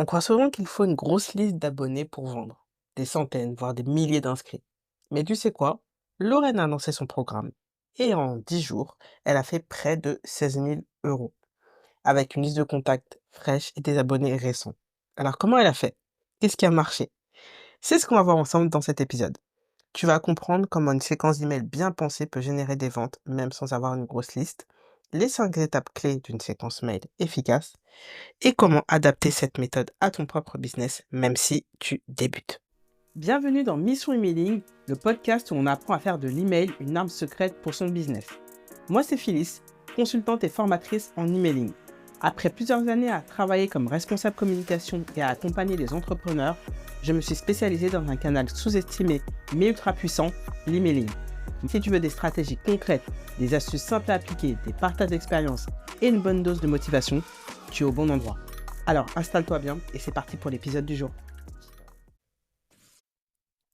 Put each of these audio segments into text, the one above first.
On croit souvent qu'il faut une grosse liste d'abonnés pour vendre, des centaines, voire des milliers d'inscrits. Mais tu sais quoi? Lorraine a lancé son programme et en 10 jours, elle a fait près de 16 000 euros avec une liste de contacts fraîche et des abonnés récents. Alors comment elle a fait? Qu'est-ce qui a marché? C'est ce qu'on va voir ensemble dans cet épisode. Tu vas comprendre comment une séquence d'emails bien pensée peut générer des ventes même sans avoir une grosse liste, les 5 étapes clés d'une séquence mail efficace et comment adapter cette méthode à ton propre business, même si tu débutes. Bienvenue dans Mission Emailing, le podcast où on apprend à faire de l'email une arme secrète pour son business. Moi, c'est Phyllis, consultante et formatrice en emailing. Après plusieurs années à travailler comme responsable communication et à accompagner les entrepreneurs, je me suis spécialisée dans un canal sous-estimé mais ultra puissant, l'emailing. Si tu veux des stratégies concrètes, des astuces simples à appliquer, des partages d'expérience et une bonne dose de motivation, tu es au bon endroit. Alors installe-toi bien et c'est parti pour l'épisode du jour.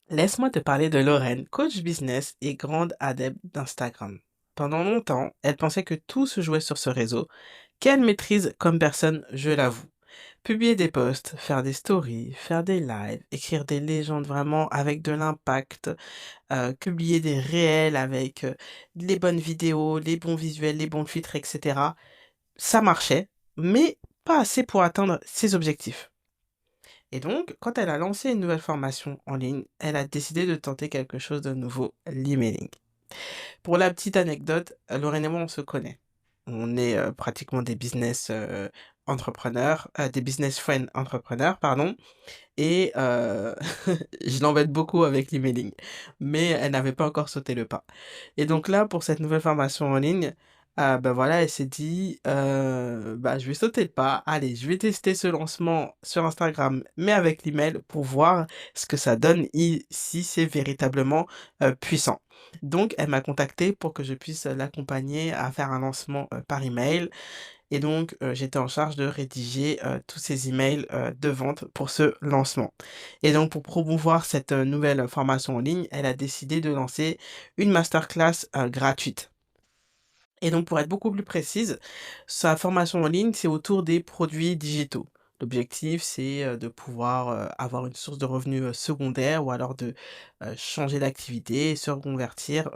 Laisse-moi te parler de Lorraine, coach business et grande adepte d'Instagram. Pendant longtemps, elle pensait que tout se jouait sur ce réseau, qu'elle maîtrise comme personne, je l'avoue. Publier des posts, faire des stories, faire des lives, écrire des légendes vraiment avec de l'impact, publier des réels avec les bonnes vidéos, les bons visuels, les bons filtres, etc. Ça marchait, mais pas assez pour atteindre ses objectifs. Et donc, quand elle a lancé une nouvelle formation en ligne, elle a décidé de tenter quelque chose de nouveau, l'emailing. Pour la petite anecdote, Lorraine et moi, on se connaît. On est pratiquement des business entrepreneurs, des business friends entrepreneurs, pardon. Et je l'embête beaucoup avec l'emailing. Mais elle n'avait pas encore sauté le pas. Et donc là, pour cette nouvelle formation en ligne, bah voilà, elle s'est dit, bah je vais sauter le pas. Allez, je vais tester ce lancement sur Instagram, mais avec l'email pour voir ce que ça donne et si c'est véritablement puissant. Donc, elle m'a contacté pour que je puisse l'accompagner à faire un lancement par email. Et donc, j'étais en charge de rédiger, tous ces emails, de vente pour ce lancement. Et donc pour promouvoir cette, nouvelle formation en ligne, elle a décidé de lancer une masterclass, gratuite. Et donc pour être beaucoup plus précise, sa formation en ligne, c'est autour des produits digitaux. L'objectif, c'est, de pouvoir, avoir une source de revenus, secondaire ou alors de, changer d'activité et se reconvertir,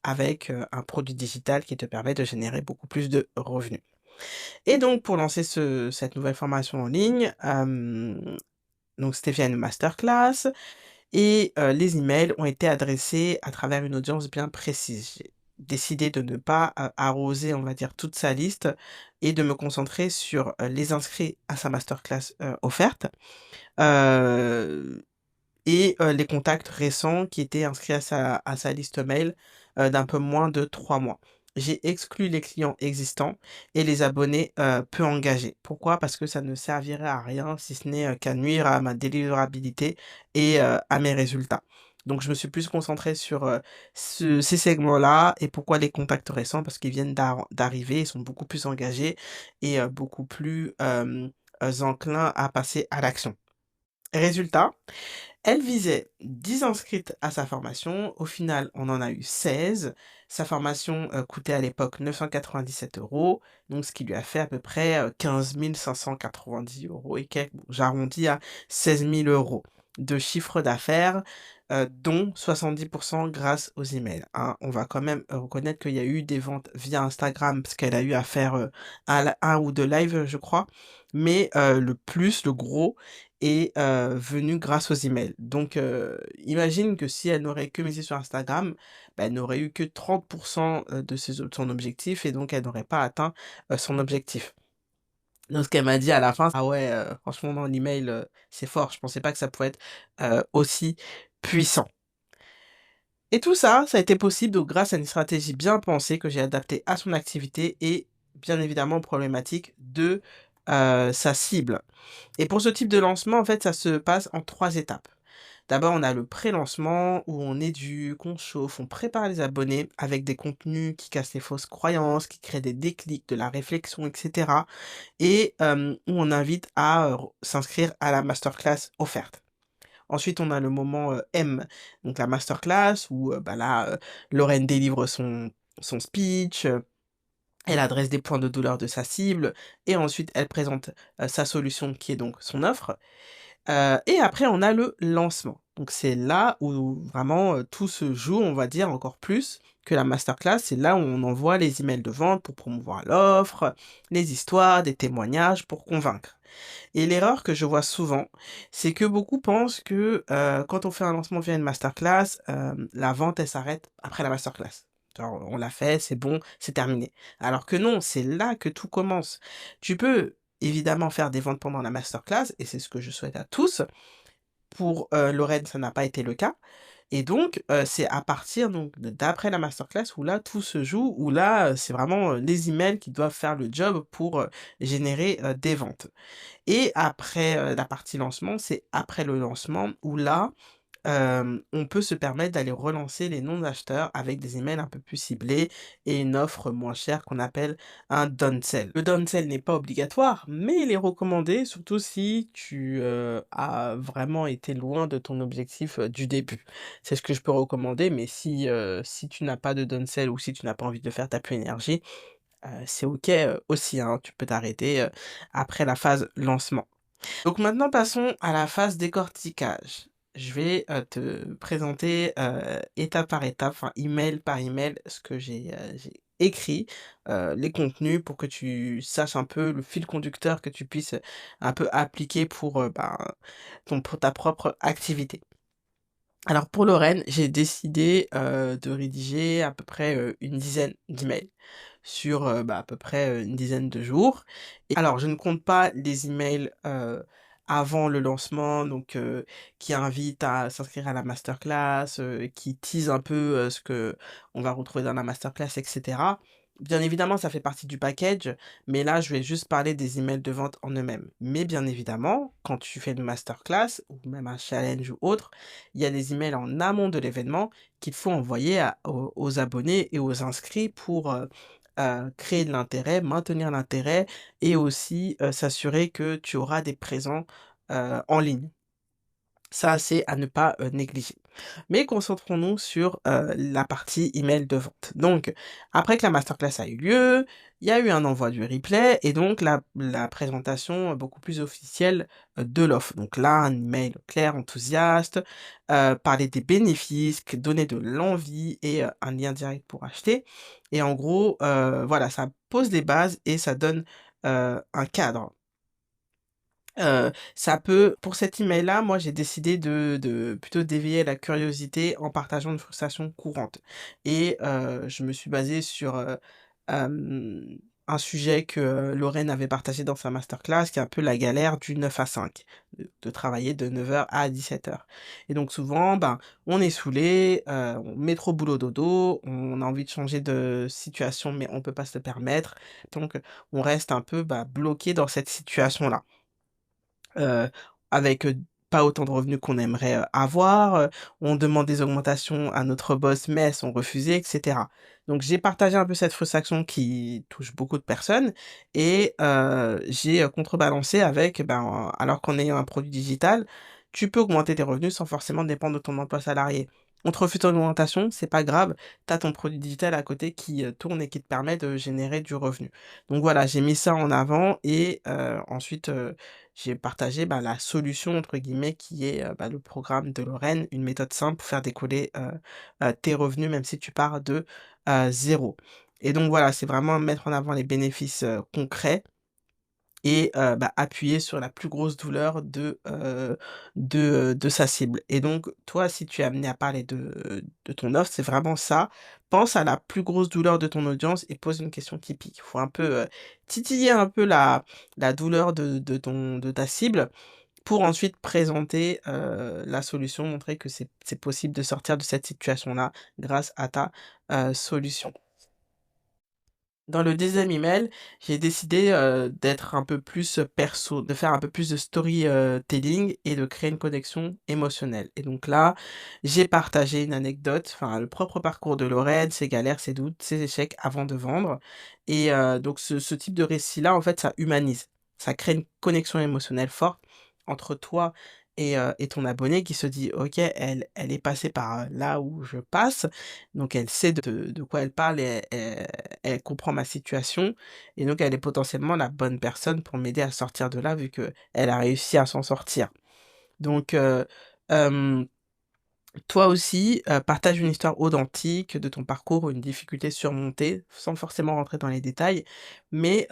avec, un produit digital qui te permet de générer beaucoup plus de revenus. Et donc pour lancer cette nouvelle formation en ligne, donc c'était via une masterclass et les emails ont été adressés à travers une audience bien précise. J'ai décidé de ne pas, arroser, on va dire, toute sa liste et de me concentrer sur, les inscrits à sa masterclass, offerte, heu et les contacts récents qui étaient inscrits à sa liste mail, d'un peu moins de 3 mois. J'ai exclu les clients existants et les abonnés, peu engagés. Pourquoi? Parce que ça ne servirait à rien si ce n'est, qu'à nuire à ma délivrabilité et à mes résultats. Donc je me suis plus concentré sur, ces segments-là et pourquoi les contacts récents? Parce qu'ils viennent d'arriver, ils sont beaucoup plus engagés et beaucoup plus, enclins à passer à l'action. Résultat, elle visait 10 inscrites à sa formation. Au final, on en a eu 16. Sa formation, coûtait à l'époque 997 €, donc ce qui lui a fait à peu près, 15 590 € et quelques. Bon, j'arrondis à 16 000 € de chiffre d'affaires, dont 70 grâce aux emails, hein. On va quand même reconnaître qu'il y a eu des ventes via Instagram parce qu'elle a eu à faire, 1 ou 2 lives, je crois. Mais, le gros est, venu grâce aux emails. Donc, imagine que si elle n'aurait que misé sur Instagram, bah, elle n'aurait eu que 30 de son objectif et donc elle n'aurait pas atteint, son objectif. Donc ce qu'elle m'a dit à la fin: «Ah ouais, franchement non, l'email, c'est fort. Je pensais pas que ça pouvait être, aussi puissant». Et tout ça, ça a été possible donc grâce à une stratégie bien pensée que j'ai adaptée à son activité et bien évidemment aux problématiques de, sa cible. Et pour ce type de lancement, en fait, ça se passe en 3 étapes. D'abord, on a le pré-lancement où on éduque, on chauffe, on prépare les abonnés avec des contenus qui cassent les fausses croyances, qui créent des déclics, de la réflexion, et cetera et où on invite à, s'inscrire à la masterclass offerte. Ensuite, on a le moment, M, donc la masterclass où, bah, là, Lorraine délivre son speech, Elle adresse des points de douleur de sa cible et ensuite elle présente, sa solution qui est donc son offre. Et après on a le lancement. Donc c'est là où vraiment, tout se joue, on va dire encore plus que la masterclass. C'est là où on envoie les emails de vente pour promouvoir l'offre, les histoires, des témoignages pour convaincre. Et l'erreur que je vois souvent, c'est que beaucoup pensent que, quand on fait un lancement via une masterclass, la vente elle s'arrête après la masterclass. Genre on l'a fait, c'est bon, c'est terminé. Alors que non, c'est là que tout commence. Tu peux évidemment faire des ventes pendant la masterclass et c'est ce que je souhaite à tous. Pour, Lorraine, ça n'a pas été le cas et donc c'est à partir donc d'après la masterclass où là tout se joue, où là, c'est vraiment, les emails qui doivent faire le job pour, générer, des ventes. Et après, la partie lancement, c'est après le lancement où là, on peut se permettre d'aller relancer les non-acheteurs avec des emails un peu plus ciblés et une offre moins chère qu'on appelle un downsell. Le downsell n'est pas obligatoire, mais il est recommandé, surtout si tu, as vraiment été loin de ton objectif, du début. C'est ce que je peux recommander, mais si tu n'as pas de downsell ou si tu n'as pas envie de faire ta pure énergie, c'est OK, aussi, hein. Tu peux t'arrêter, après la phase lancement. Donc maintenant passons à la phase décortiquage. Je vais, te présenter, étape par étape, enfin email par email, ce que j'ai écrit, les contenus pour que tu saches un peu le fil conducteur que tu puisses, un peu appliquer pour, ben, pour ta propre activité. Alors pour Lorraine, j'ai décidé, de rédiger à peu près, une dizaine d'emails sur, bah, à peu près, une dizaine de jours. Et alors je ne compte pas les emails, avant le lancement, donc qui invitent à s'inscrire à la masterclass, qui teasent un peu, ce qu'on va retrouver dans la masterclass et cetera. Bien évidemment, ça fait partie du package, mais là, je vais juste parler des emails de vente en eux-mêmes. Mais bien évidemment, quand tu fais une masterclass ou même un challenge ou autre, il y a des emails en amont de l'événement qu'il faut envoyer aux abonnés et aux inscrits pour créer de l'intérêt, maintenir l'intérêt et aussi s'assurer que tu auras des présents en ligne. Ça, c'est à ne pas, négliger. Mais concentrons-nous sur, la partie email de vente. Donc, après que la masterclass a eu lieu, il y a eu un envoi du replay et donc la présentation, beaucoup plus officielle, de l'offre. Donc là, un email clair, enthousiaste, parler des bénéfices, donner de l'envie et un lien direct pour acheter et en gros, voilà, ça pose les bases et ça donne, un cadre. Ça peut pour cet email-là, moi, j'ai décidé de plutôt d'éveiller la curiosité en partageant une frustration courante et je me suis basée sur, hem, un sujet que, Lorraine avait partagé dans sa masterclass, qui est un peu la galère du 9 à 5, de travailler de 9 heures à 17 heures. Et donc souvent, ben, on est saoulé, on métro boulot dodo, on a envie de changer de situation, mais on peut pas se le permettre. Donc on reste un peu, bah, bloqué dans cette situation-là heu, avec, pas autant de revenus qu'on aimerait, avoir, on demande des augmentations à notre boss, mais elles sont refusées et cetera. Donc j'ai partagé un peu cette frustration qui touche beaucoup de personnes et j'ai, contrebalancé avec, ben, alors qu'en ayant un produit digital, tu peux augmenter tes revenus sans forcément dépendre de ton emploi salarié. On te refuse ton augmentation, c'est pas grave, tu as ton produit digital à côté qui, tourne et qui te permet de générer du revenu. Donc voilà, j'ai mis ça en avant et ensuite, j'ai partagé, bah, «la solution» entre guillemets qui est, bah, le programme de Lorraine, une méthode simple pour faire décoller, tes revenus même si tu pars de, 0 et donc voilà, c'est vraiment mettre en avant les bénéfices, concrets et bah, appuyer sur la plus grosse douleur de sa cible et donc toi, si tu es amené à parler de ton offre, c'est vraiment ça. Pense à la plus grosse douleur de ton audience et pose une question qui pique. Il faut un peu, titiller un peu la douleur de ta cible pour ensuite présenter, la solution, montrer que c'est possible de sortir de cette situation-là grâce à ta, solution. Dans le deuxième email, j'ai décidé, d'être un peu plus, perso, de faire un peu plus de story, telling et de créer une connexion émotionnelle et donc là, j'ai partagé une anecdote, enfin le propre parcours de Lorraine, ses galères, ses doutes, ses échecs avant de vendre et donc ce type de récit-là, en fait, ça humanise. Ça crée une connexion émotionnelle forte entre toi et ton abonné qui se dit: «OK, elle est passée par, là où je passe, donc elle sait de quoi elle parle et elle comprend ma situation et donc elle est potentiellement la bonne personne pour m'aider à sortir de là vu que elle a réussi à s'en sortir». Donc hem toi aussi, partage une histoire authentique de ton parcours ou une difficulté surmontée, sans forcément rentrer dans les détails, mais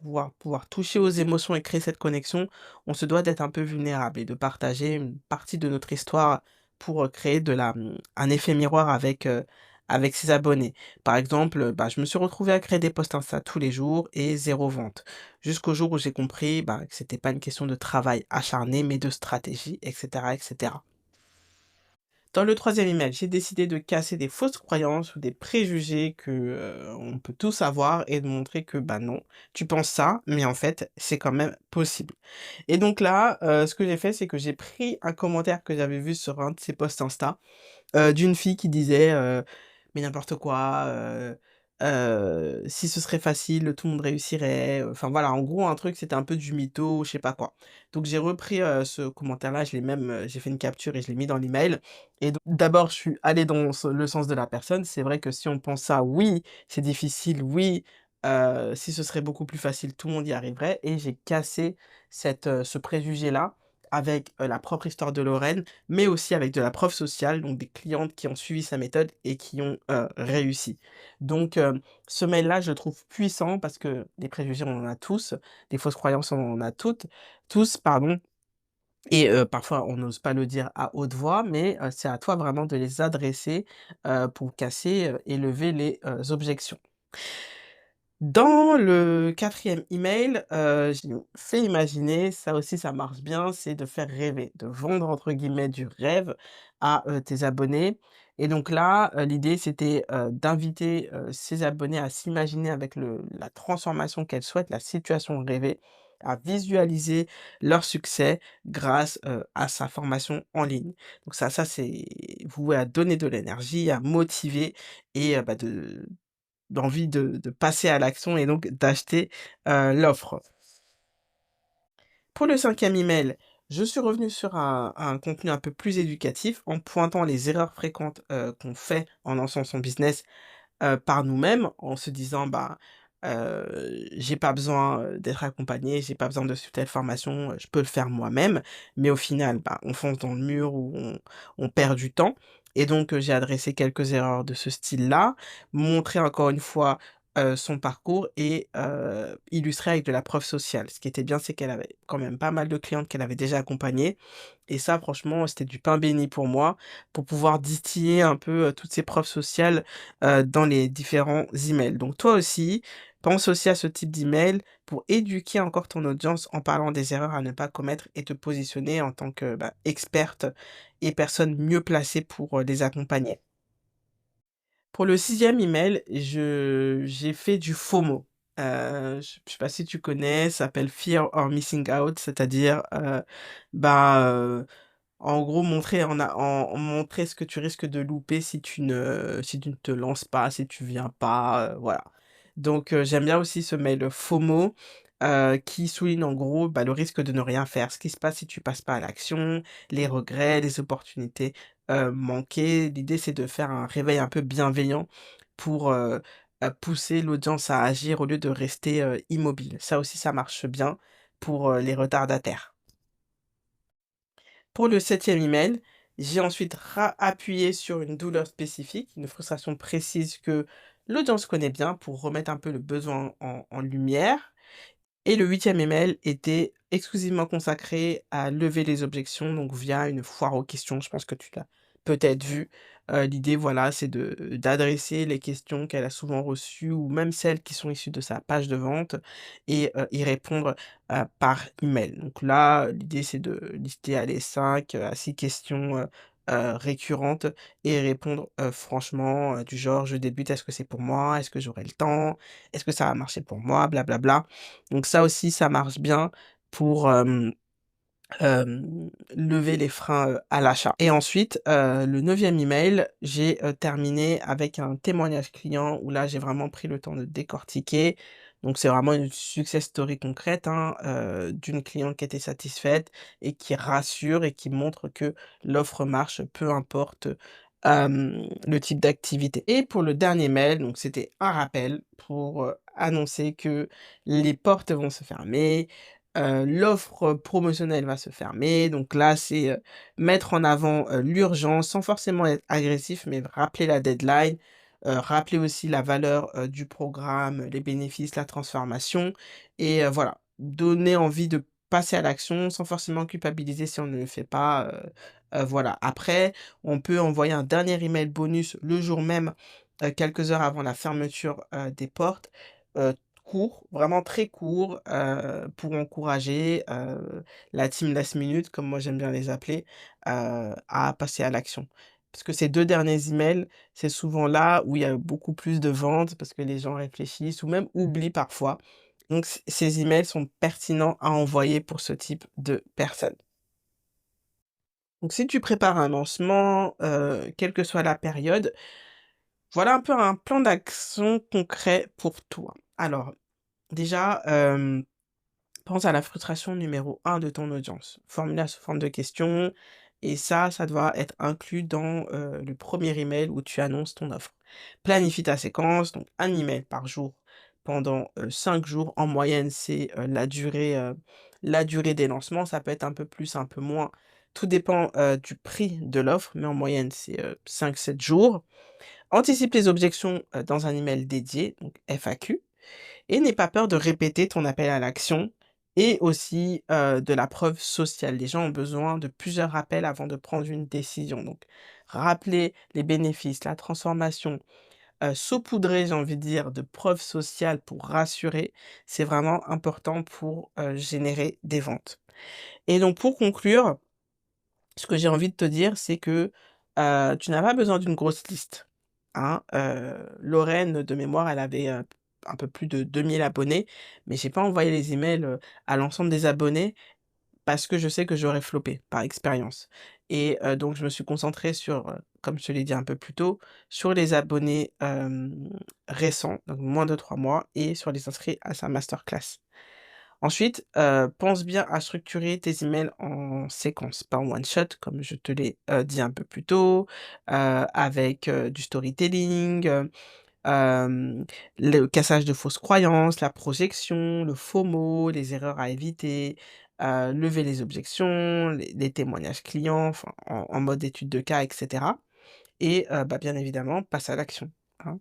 pouvoir toucher aux émotions et créer cette connexion, on se doit d'être un peu vulnérable et de partager une partie de notre histoire pour, créer un effet miroir avec ses abonnés. Par exemple, bah, je me suis retrouvé à créer des posts Insta tous les jours et zéro vente. Jusqu'au jour où j'ai compris, bah, que c'était pas une question de travail acharné, mais de stratégie et cetera et cetera. Dans le troisième email, j'ai décidé de casser des fausses croyances ou des préjugés que, on peut tous avoir et de montrer que, bah, non, tu penses ça, mais en fait, c'est quand même possible. Et donc là, ce que j'ai fait, c'est que j'ai pris un commentaire que j'avais vu sur un de ces posts Insta, d'une fille qui disait, «Mais n'importe quoi, si ce serait facile, tout le monde réussirait», enfin voilà, en gros un truc, c'était un peu du mytho, je sais pas quoi. Donc j'ai repris, ce commentaire-là, je l'ai même, j'ai fait une capture et je l'ai mis dans l'email et donc d'abord je suis allé dans le sens de la personne. C'est vrai que si on pense ça, oui, c'est difficile, oui, si ce serait beaucoup plus facile, tout le monde y arriverait et j'ai cassé ce préjugé-là avec, la propre histoire de Lorraine mais aussi avec de la preuve sociale, donc des clientes qui ont suivi sa méthode et qui ont, réussi. Donc, ce mail-là, je le trouve puissant parce que des préjugés, on en a tous, des fausses croyances, on en a tous, pardon et parfois on n'ose pas le dire à haute voix, mais c'est à toi vraiment de les adresser, pour casser, et lever les, objections. Dans le quatrième email, j'ai fait imaginer, ça aussi ça marche bien, c'est de faire rêver, de «vendre» entre guillemets du rêve à, tes abonnés et donc là, l'idée c'était, d'inviter, ses abonnés à s'imaginer avec la transformation qu'elles souhaitent, la situation rêvée, à visualiser leur succès grâce, à sa formation en ligne. Donc ça c'est voué à donner de l'énergie, à motiver et bah, d'envie de passer à l'action et donc d'acheter, l'offre. Pour le cinquième email, je suis revenu sur un contenu un peu plus éducatif en pointant les erreurs fréquentes, qu'on fait en lançant son business par nous-mêmes en se disant: «Bah, j'ai pas besoin, d'être accompagné, j'ai pas besoin de suivre telle formation, je peux le faire moi-même». Mais au final, bah, on fonce dans le mur ou on perd du temps et donc j'ai adressé quelques erreurs de ce style-là, montré encore une fois, son parcours et illustré avec de la preuve sociale. Ce qui était bien, c'est qu'elle avait quand même pas mal de clientes qu'elle avait déjà accompagnées et ça franchement, c'était du pain béni pour moi, pour pouvoir distiller un peu, toutes ces preuves sociales, dans les différents emails. Donc toi aussi, pense aussi à ce type d'email pour éduquer encore ton audience en parlant des erreurs à ne pas commettre et te positionner en tant que, bah, experte et personne mieux placée pour, les accompagner. Pour le sixième email, j'ai fait du FOMO. Je sais pas si tu connais, ça s'appelle Fear of Missing Out, c'est-à-dire, bah, en gros, montrer ce que tu risques de louper si tu ne te lances pas, si tu viens pas, voilà. Donc j'aime bien aussi ce mail FOMO, qui souligne en gros, bah, le risque de ne rien faire. Ce qui se passe si tu passes pas à l'action, les regrets, les opportunités, manquées. L'idée, c'est de faire un réveil un peu bienveillant pour, pousser l'audience à agir au lieu de rester, immobile. Ça aussi, ça marche bien pour, les retardataires. Pour le septième email, j'ai ensuite appuyé sur une douleur spécifique, une frustration précise que l'audience connaît bien pour remettre un peu le besoin en lumière. Et le huitième email était exclusivement consacré à lever les objections, donc via une foire aux questions. Je pense que tu l'as peut-être vu. L'idée, voilà, c'est d'adresser les questions qu'elle a souvent reçues ou même celles qui sont issues de sa page de vente et y répondre, par email. Donc là, l'idée, c'est de lister, allez, 5 à 6 questions, récurrentes et répondre, franchement, du genre: «Je débute, est-ce que c'est pour moi? Est-ce que j'aurai le temps? Est-ce que ça va marcher pour moi?» blablabla. Donc ça aussi, ça marche bien pour, lever les freins, à l'achat et ensuite, le neuvième email, j'ai, terminé avec un témoignage client où là, j'ai vraiment pris le temps de décortiquer Donc c'est vraiment une success story concrète, hein, d'une cliente qui était satisfaite et qui rassure et qui montre que l'offre marche, peu importe, le type d'activité. Et pour le dernier mail, donc c'était un rappel pour, annoncer que les portes vont se fermer, l'offre promotionnelle va se fermer. Donc là, c'est, mettre en avant, l'urgence sans forcément être agressif, mais rappeler la deadline, rappeler aussi la valeur, du programme, les bénéfices, la transformation et voilà, donner envie de passer à l'action sans forcément culpabiliser si on ne le fait pas, voilà. Après, on peut envoyer un dernier email bonus le jour même, quelques heures avant la fermeture, des portes, heu, court, vraiment très court, pour encourager, la team last minute, comme moi j'aime bien les appeler, à passer à l'action. Parce que ces 2 derniers emails, c'est souvent là où il y a beaucoup plus de ventes parce que les gens réfléchissent ou même oublient parfois. Donc ces emails sont pertinents à envoyer pour ce type de personnes. Donc si tu prépares un lancement, quelle que soit la période, voilà un peu un plan d'action concret pour toi. Alors déjà, pense à la frustration numéro un de ton audience. Formule-la sous forme de question et ça doit être inclus dans, le premier email où tu annonces ton offre. Planifie ta séquence, donc un email par jour pendant, 5 jours. En moyenne, c'est, la durée des lancements. Ça peut être un peu plus, un peu moins. Tout dépend, du prix de l'offre, mais en moyenne, c'est, 5-7 jours. Anticipe les objections, dans un email dédié, donc FAQ. Et n'aie pas peur de répéter ton appel à l'action et aussi, de la preuve sociale. Les gens ont besoin de plusieurs rappels avant de prendre une décision. Donc, rappeler les bénéfices, la transformation, saupoudrer, j'ai envie de dire, de preuves sociales pour rassurer, c'est vraiment important pour, générer des ventes. Et donc pour conclure, ce que j'ai envie de te dire, c'est que, tu n'as pas besoin d'une grosse liste, hein. Lorraine, de mémoire, elle avait, un peu plus de 2 000 abonnés, mais j'ai pas envoyé les emails, à l'ensemble des abonnés parce que je sais que j'aurais floppé, par expérience. Et donc je me suis concentrée sur, comme je te l'ai dit un peu plus tôt, sur les abonnés, récents, donc moins de 3 mois et sur les inscrits à sa masterclass. Ensuite, pense bien à structurer tes emails en séquence, pas en one shot comme je te l'ai, dit un peu plus tôt, avec, du storytelling, le cassage de fausses croyances, la projection, le FOMO, les erreurs à éviter, lever les objections, les témoignages clients, enfin en mode étude de cas et cetera. Et bah, bien évidemment, passe à l'action, hein.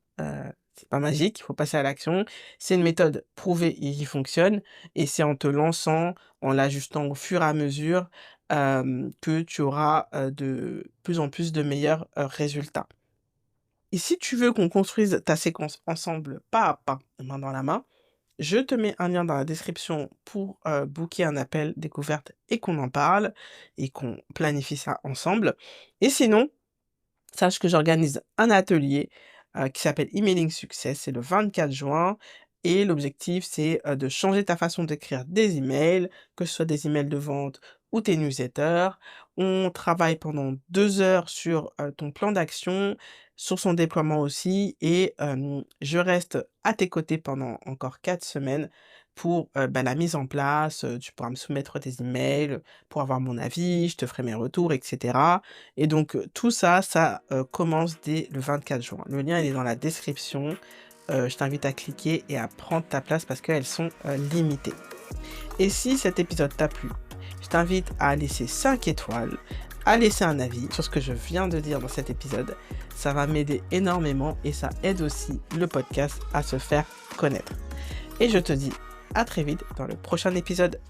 C'est pas magique, il faut passer à l'action. C'est une méthode prouvée et qui fonctionne et c'est en te lançant, en l'ajustant au fur et à mesure, que tu auras, de plus en plus de meilleurs, résultats. Et si tu veux qu'on construise ta séquence ensemble, pas à pas, main dans la main, je te mets un lien dans la description pour, booker un appel découverte et qu'on en parle et qu'on planifie ça ensemble. Et sinon, sache que j'organise un atelier, qui s'appelle Emailing Success, c'est le 24 juin et l'objectif c'est, de changer ta façon d'écrire des emails, que ce soit des emails de vente ou tes newsletters. On travaille pendant 2 heures sur, ton plan d'action, sur son déploiement aussi et je reste à tes côtés pendant encore 4 semaines pour, bah, la mise en place, tu pourras me soumettre tes emails, pour avoir mon avis, je te ferai mes retours et cetera. Et donc, tout ça, commence dès le 24 juin. Le lien, il est dans la description. Je t'invite à cliquer et à prendre ta place parce qu'elles sont, limitées. Et si cet épisode t'a plu, je t'invite à laisser 5 étoiles, à laisser un avis sur ce que je viens de dire dans cet épisode. Ça va m'aider énormément et ça aide aussi le podcast à se faire connaître. Et je te dis à très vite dans le prochain épisode.